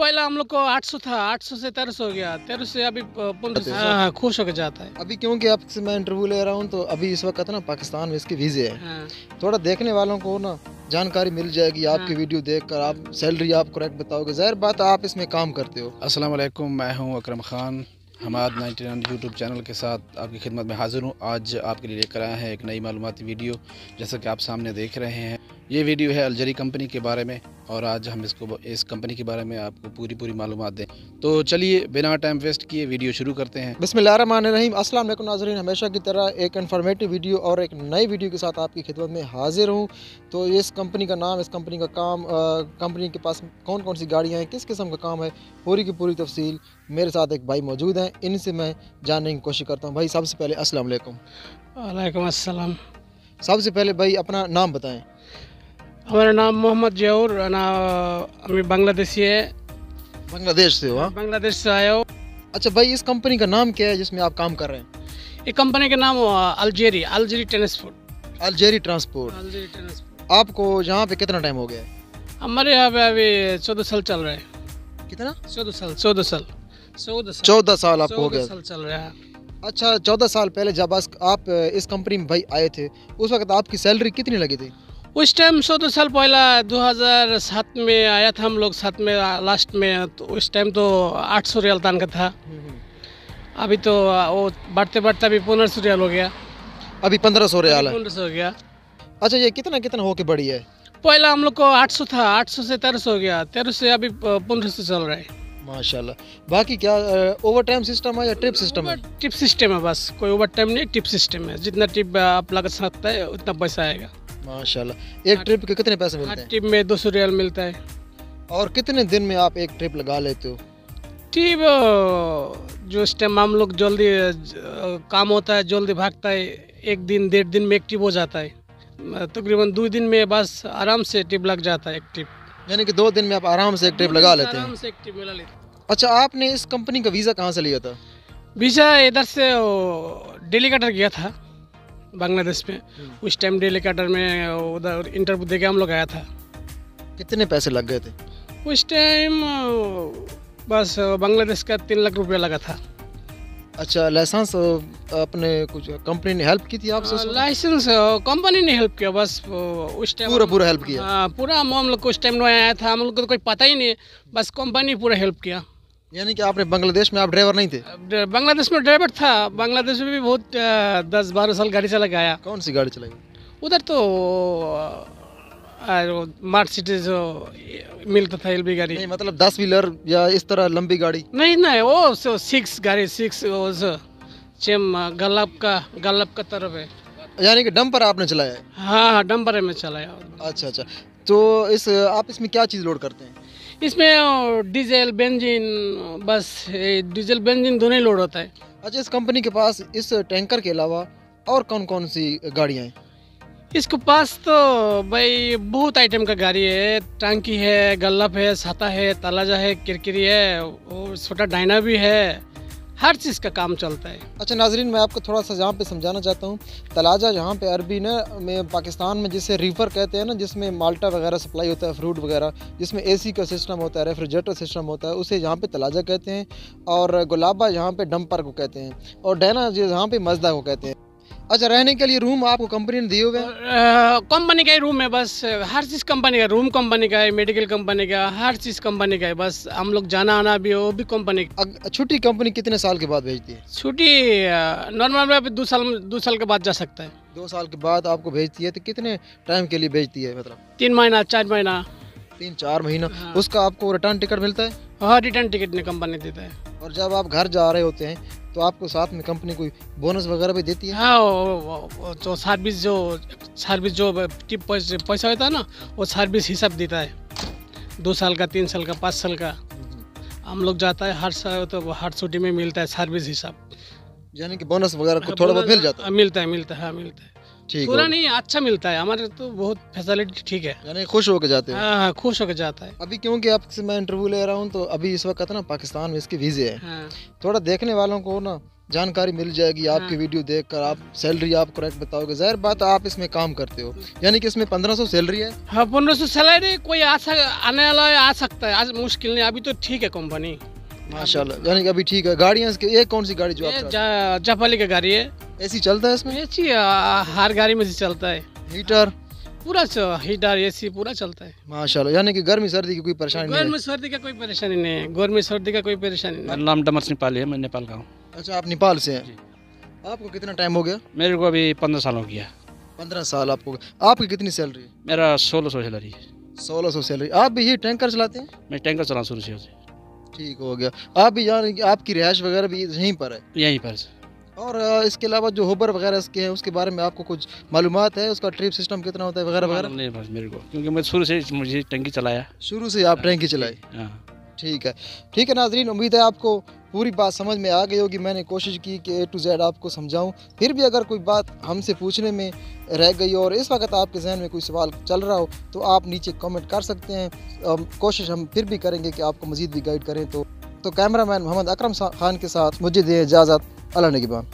पहला हम लोग को 800 था, 800 से 1300 हो गया, 1300 से अभी 1500। हाँ, खुश होकर जाता है। अभी क्योंकि आपसे मैं इंटरव्यू ले रहा हूँ तो अभी इस वक्त ना पाकिस्तान में इसके वीज़े हैं। हाँ, थोड़ा देखने वालों को ना जानकारी मिल जाएगी आपकी वीडियो देखकर। आप सैलरी आप करेक्ट बताओगे, ज़ाहिर बात आप इसमें काम करते हो। अस्सलाम वालेकुम, मैं हूं अकरम खान। हमाद 99 यूट्यूब चैनल के साथ आपकी खिदमत में हाज़िर हूं। आज आपके लिए लेकर आए हैं एक नई मालूमाती वीडियो। जैसा कि आप सामने देख रहे हैं, ये वीडियो है अलजेरी कंपनी के बारे में और आज हम इस कंपनी के बारे में आपको पूरी मालूमात दें। तो चलिए बिना टाइम वेस्ट किए वीडियो शुरू करते हैं। बिस्मिल्लाहिर्रहमानिर्रहीम। अस्सलाम वालेकुम नाज़रीन, हमेशा की तरह एक इन्फॉर्मेटिव वीडियो और एक नई वीडियो के साथ आपकी खिदमत में हाजिर हूँ। तो इस कंपनी का नाम, इस कंपनी का काम, कंपनी के पास कौन कौन सी गाड़ियाँ हैं, किस किस्म का काम है, पूरी की पूरी तफसील मेरे साथ एक भाई मौजूद हैं, इनसे मैं जानने की कोशिश करता हूँ। भाई सबसे पहले अस्सलाम वालेकुम। वालेकुम अस्सलाम। सबसे पहले भाई अपना नाम बताएं। हमारा नाम मोहम्मद जहूर ना, हमें बांग्लादेशी है। बांग्लादेश से हो? हाँ। बांग्लादेश से आया हो। अच्छा भाई, इस कंपनी का नाम क्या है जिसमें आप काम कर रहे हैं? ये कंपनी का नाम अलजेरी ट्रांसपोर्ट। अलजेरी ट्रांसपोर्ट। अलजेरी ट्रांसपोर्ट। आपको यहाँ पे कितना टाइम हो गया है? हमारे यहाँ पे अभी 14 साल चल रहा है। कितना? 14 साल 14 साल आपको हो गया? साल चल रहा है। अच्छा, 14 साल पहले जब आप इस कंपनी में भाई आए थे, उस वक्त आपकी सैलरी कितनी लगी थी? उस टाइम 14 साल पहला 2007 में आया था हम लोग, 7 में लास्ट में। तो उस टाइम तो 800 रियाल तनख्वाह था। अभी तो वो बढ़ते बढ़ते अभी 1500 रियाल हो गया। अभी 1500 रियाल है। 1500 हो गया। अच्छा, ये कितना कितना होके बढ़ी है? पहला हम लोग को 800 था, 800 से 1300 हो गया, 1300 से अभी 1500 चल रहा है। माशाल्लाह। बाकी क्या ओवर टाइम सिस्टम है या ट्रिप सिस्टम है? टिप सिस्टम है, बस कोई ओवर टाइम नहीं, टिप सिस्टम है। जितना टिप आप लगा सकता है उतना पैसा आएगा। माशाल्लाह। एक ट्रिप के कितने पैसे मिलते हैं? टिप में 200 रियाल मिलता है। और कितने दिन में आप एक ट्रिप लगा लेते हो? टिप जो इस टाइम हम लोग जल्दी काम होता है, जल्दी भागता है, 1 दिन 1.5 दिन में एक टिप हो जाता है। तकरीबन 2 दिन में बस आराम से टिप लग जाता है, एक टिप। यानी कि 2 दिन में आप आराम से एक ट्रिप लगा लेते हैं? आराम से एक टिप मिला लेते हैं। अच्छा, आपने इस कंपनी का वीज़ा कहाँ से लिया था? वीज़ा इधर से डेलीकटर गया था बांग्लादेश में। उस टाइम डेलीकटर में उधर इंटरव्यू देके हम लोग आया था। कितने पैसे लग गए थे उस टाइम? बस बांग्लादेश का 3 लाख रुपया लगा था। अच्छा, लाइसेंस अपने कुछ कंपनी ने हेल्प की थी आपसे? लाइसेंस कंपनी ने हेल्प किया, बस उस टाइम पूरा हेल्प किया? हाँ, पूरा। हम लोग को उस टाइम नहीं आया था, हम लोग को तो कोई पता ही नहीं, बस कंपनी पूरा हेल्प किया। यानी कि आपने बांग्लादेश में आप ड्राइवर नहीं थे? बांग्लादेश में ड्राइवर था। बांग्लादेश में भी बहुत 10-12 साल गाड़ी चला गया। कौन सी गाड़ी चलाई? उधर तो मर्सिडीज मिलता था, एलबी गाड़ी। नहीं, मतलब 10 व्हीलर या इस तरह लंबी गाड़ी? नहीं, वो 6 गाड़ी, 6 चेम गल्लब का तरफ है। यानी कि डंपर आपने चलाया है? हाँ, डंपर में चलाया। अच्छा, तो आप इसमें क्या चीज़ लोड करते हैं? इसमें डीजल बेंजीन, बस डीजल बेंजीन दोनों ही लोड होता है। अच्छा, इस कंपनी के पास इस टैंकर के अलावा और कौन कौन सी गाड़ियाँ हैं? इसके पास तो भाई बहुत आइटम का गाड़ी है। टंकी है, गल्लप है, छाता है, तलाजा है, किरकिरी है, और छोटा डायना भी है। हर चीज़ का काम चलता है। अच्छा नाजरीन, मैं आपको थोड़ा सा यहाँ पे समझाना चाहता हूँ। तलाजा यहाँ पे अरबी में पाकिस्तान में जिसे रिवर कहते हैं ना, जिसमें माल्टा वगैरह सप्लाई होता है, फ्रूट वगैरह, जिसमें एसी का सिस्टम होता है, रेफ्रिजरेटर सिस्टम होता है, उसे यहाँ पे तलाजा कहते हैं। और गुलाबा यहाँ पे डंपर को कहते हैं, और डैना जो यहाँ पे मजदा को कहते हैं। अच्छा, रहने के लिए रूम आपको कंपनी ने दिए हुए हैं? कंपनी का ही रूम है, बस हर चीज़ कंपनी का। रूम कंपनी का है, मेडिकल कंपनी का, हर चीज़ कंपनी का है। बस हम लोग जाना आना भी हो, वो भी कंपनी का। छुट्टी कंपनी कितने साल के बाद भेजती है? छुट्टी नॉर्मल में 2 साल के बाद जा सकता है। 2 साल के बाद आपको भेजती है, तो कितने टाइम के लिए भेजती है? मतलब 3 महीना, 4 महीना। 3-4 महीना। हाँ। उसका आपको रिटर्न टिकट मिलता है? हाँ, रिटर्न टिकट ने कंपनी देता है। और जब आप घर जा रहे होते हैं तो आपको साथ में कंपनी कोई बोनस वगैरह भी देती है? हाँ, वो जो सर्विस जो टिप पैसा होता है ना, वो सर्विस हिसाब देता है। 2 साल का, 3 साल का, 5 साल का। हम लोग जाता है हर साल, तो हर छुट्टी में मिलता है सर्विस हिसाब। यानी कि बोनस वगैरह को थोड़ा बहुत मिल जाता है? मिलता है। ठीक, पूरा नहीं, अच्छा मिलता है। हमारे तो बहुत फैसिलिटी ठीक है। यानी खुश होकर जाते हैं? हाँ, खुश होकर जाता है। अभी क्योंकि आपसे मैं इंटरव्यू ले रहा हूँ तो अभी इस वक्त ना पाकिस्तान में इसके वीज़े हैं। हाँ। थोड़ा देखने वालों को ना जानकारी मिल जाएगी आपकी वीडियो देखकर, आप सैलरी आप करेक्ट बताओगे, जाहिर बात है आप इसमें काम करते हो, यानी कि इसमें 1500 सैलरी है। हाँ 1500 सैलरी, कोई आने वाला है, आ सकता है, आज मुश्किल नहीं, अभी तो ठीक है कंपनी माशाल्लाह, यानी कि अभी ठीक है। गाड़ियाँ इसके, ये कौन सी गाड़ी जो आप चलाते जापाली का गाड़ी है, हैं? एसी चलता है इसमें? एसी हर गाड़ी में से चलता है, हीटर पूरा हीटर एसी पूरा चलता है। माशाल्लाह, यानी कि गर्मी सर्दी की कोई परेशानी नहीं गर्मी सर्दी का कोई परेशानी नहीं है, गर्मी सर्दी का कोई परेशानी नहीं। मेरा नाम डमर नेपाली है, मैं नेपाल का हूँ। है। अच्छा, आप नेपाल से हैं? आपको कितना टाइम हो गया? मेरे को अभी 15 साल हो गया। 15 साल आपको। आपकी कितनी सैलरी है? मेरा 1600 सैलरी है। 1600 सैलरी। आप भी ये टैंकर चलाते हैं? मैं टैंकर चलाऊँ शुरू से, ठीक हो गया। आप भी यानी कि आपकी रिहाइश वगैरह भी यहीं पर है? यहीं पर से। और इसके अलावा जो होबर वगैरह इसके हैं उसके बारे में आपको कुछ मालूमात है? उसका ट्रिप सिस्टम कितना होता है वगैरह वगैरह? नहीं बस मेरे को, क्योंकि मैं शुरू से मुझे टंकी चलाया। शुरू से आप टैंकी चलाई? हाँ। ठीक है, ठीक है नाजरीन, उम्मीद है आपको पूरी बात समझ में आ गई होगी। मैंने कोशिश की कि A to Z आपको समझाऊं, फिर भी अगर कोई बात हमसे पूछने में रह गई और इस वक्त आपके जहन में कोई सवाल चल रहा हो तो आप नीचे कमेंट कर सकते हैं। कोशिश हम फिर भी करेंगे कि आपको मज़ीद भी गाइड करें। तो कैमरामैन मोहम्मद अकरम खान के साथ मुझे दें इजाज़त। अल्लाह निगहबान।